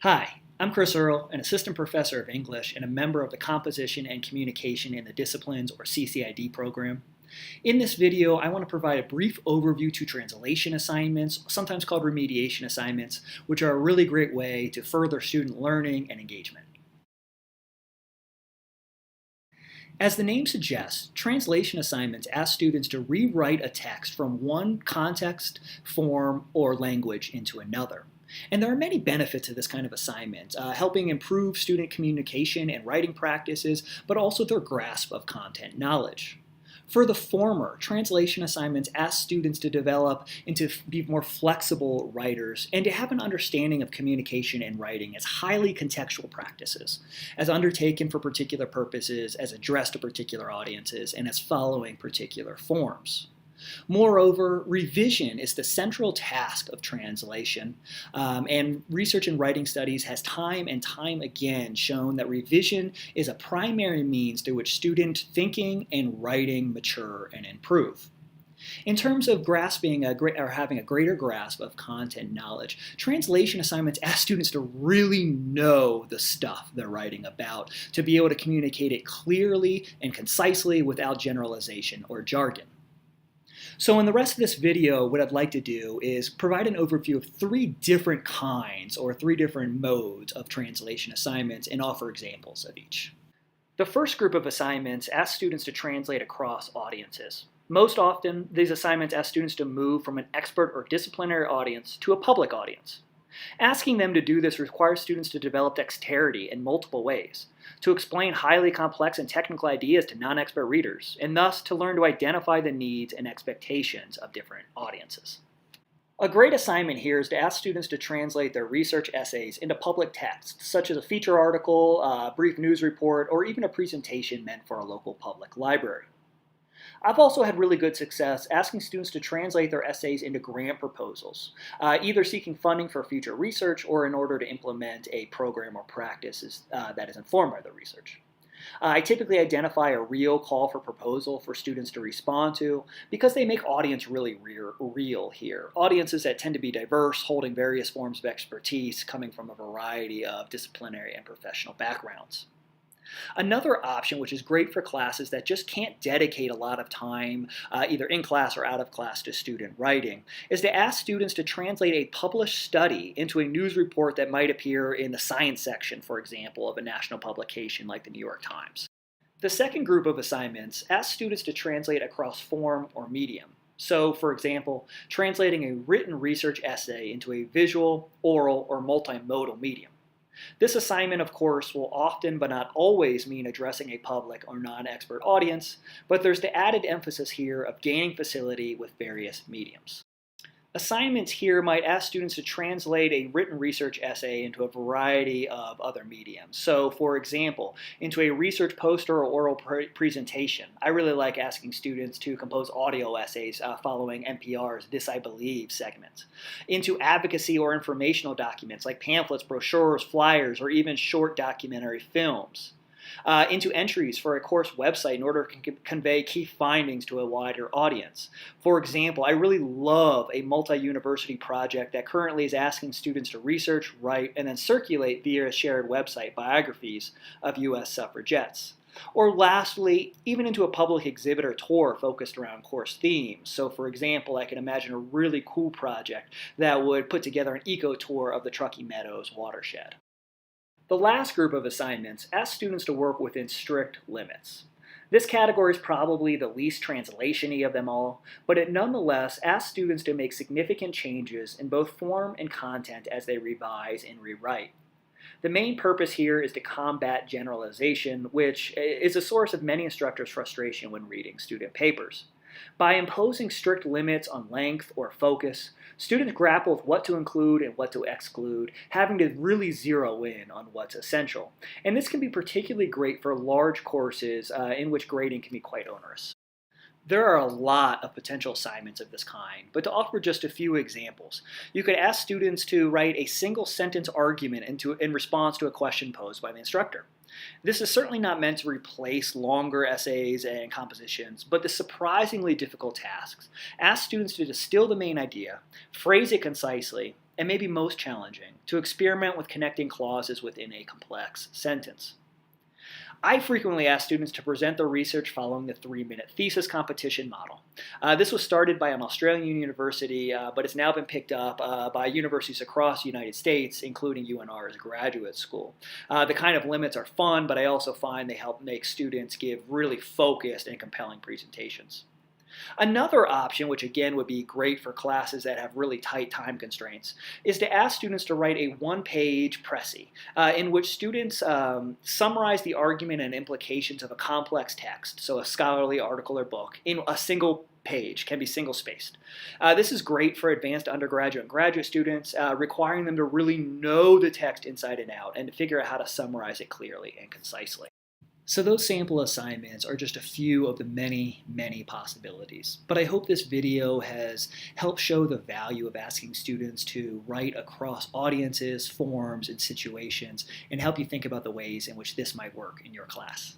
Hi, I'm Chris Earle, an assistant professor of English and a member of the Composition and Communication in the Disciplines or CCID program. In this video, I want to provide a brief overview to translation assignments, sometimes called remediation assignments, which are a really great way to further student learning and engagement. As the name suggests, translation assignments ask students to rewrite a text from one context, form, or language into another. And there are many benefits to this kind of assignment, helping improve student communication and writing practices, but also their grasp of content knowledge. For the former, translation assignments ask students to develop and to be more flexible writers and to have an understanding of communication and writing as highly contextual practices, as undertaken for particular purposes, as addressed to particular audiences, and as following particular forms. Moreover, revision is the central task of translation, and research in writing studies has time and time again shown that revision is a primary means through which student thinking and writing mature and improve. In terms of grasping or having a greater grasp of content knowledge, translation assignments ask students to really know the stuff they're writing about, to be able to communicate it clearly and concisely without generalization or jargon. So in the rest of this video, what I'd like to do is provide an overview of three different kinds or three different modes of translation assignments and offer examples of each. The first group of assignments ask students to translate across audiences. Most often, these assignments ask students to move from an expert or disciplinary audience to a public audience. Asking them to do this requires students to develop dexterity in multiple ways, to explain highly complex and technical ideas to non-expert readers, and thus to learn to identify the needs and expectations of different audiences. A great assignment here is to ask students to translate their research essays into public text, such as a feature article, a brief news report, or even a presentation meant for a local public library. I've also had really good success asking students to translate their essays into grant proposals, either seeking funding for future research or in order to implement a program or practice that is informed by the research. I typically identify a real call for proposal for students to respond to because they make audience really real here. Audiences that tend to be diverse, holding various forms of expertise, coming from a variety of disciplinary and professional backgrounds. Another option, which is great for classes that just can't dedicate a lot of time, either in class or out of class, to student writing, is to ask students to translate a published study into a news report that might appear in the science section, for example, of a national publication like the New York Times. The second group of assignments asks students to translate across form or medium. So, for example, translating a written research essay into a visual, oral, or multimodal medium. This assignment, of course, will often but not always mean addressing a public or non-expert audience, but there's the added emphasis here of gaining facility with various mediums. Assignments here might ask students to translate a written research essay into a variety of other mediums. So, for example, into a research poster or oral presentation. I really like asking students to compose audio essays following NPR's This I Believe segment. Into advocacy or informational documents like pamphlets, brochures, flyers, or even short documentary films. Into entries for a course website in order to convey key findings to a wider audience. For example, I really love a multi-university project that currently is asking students to research, write, and then circulate via a shared website biographies of U.S. suffragettes. Or lastly, even into a public exhibit or tour focused around course themes. So for example, I can imagine a really cool project that would put together an eco tour of the Truckee Meadows watershed. The last group of assignments asks students to work within strict limits. This category is probably the least translation-y of them all, but it nonetheless asks students to make significant changes in both form and content as they revise and rewrite. The main purpose here is to combat generalization, which is a source of many instructors' frustration when reading student papers. By imposing strict limits on length or focus, students grapple with what to include and what to exclude, having to really zero in on what's essential. And this can be particularly great for large courses in which grading can be quite onerous. There are a lot of potential assignments of this kind, but to offer just a few examples, you could ask students to write a single sentence argument in response to a question posed by the instructor. This is certainly not meant to replace longer essays and compositions, but the surprisingly difficult tasks ask students to distill the main idea, phrase it concisely, and maybe most challenging, to experiment with connecting clauses within a complex sentence. I frequently ask students to present their research following the 3-minute thesis competition model. This was started by an Australian university, but it's now been picked up by universities across the United States, including UNR's graduate school. The kind of limits are fun, but I also find they help make students give really focused and compelling presentations. Another option, which again would be great for classes that have really tight time constraints, is to ask students to write a one-page précis in which students summarize the argument and implications of a complex text, so a scholarly article or book, in a single page, can be single-spaced. This is great for advanced undergraduate and graduate students, requiring them to really know the text inside and out and to figure out how to summarize it clearly and concisely. So those sample assignments are just a few of the many, many possibilities. But I hope this video has helped show the value of asking students to write across audiences, forms, and situations, and help you think about the ways in which this might work in your class.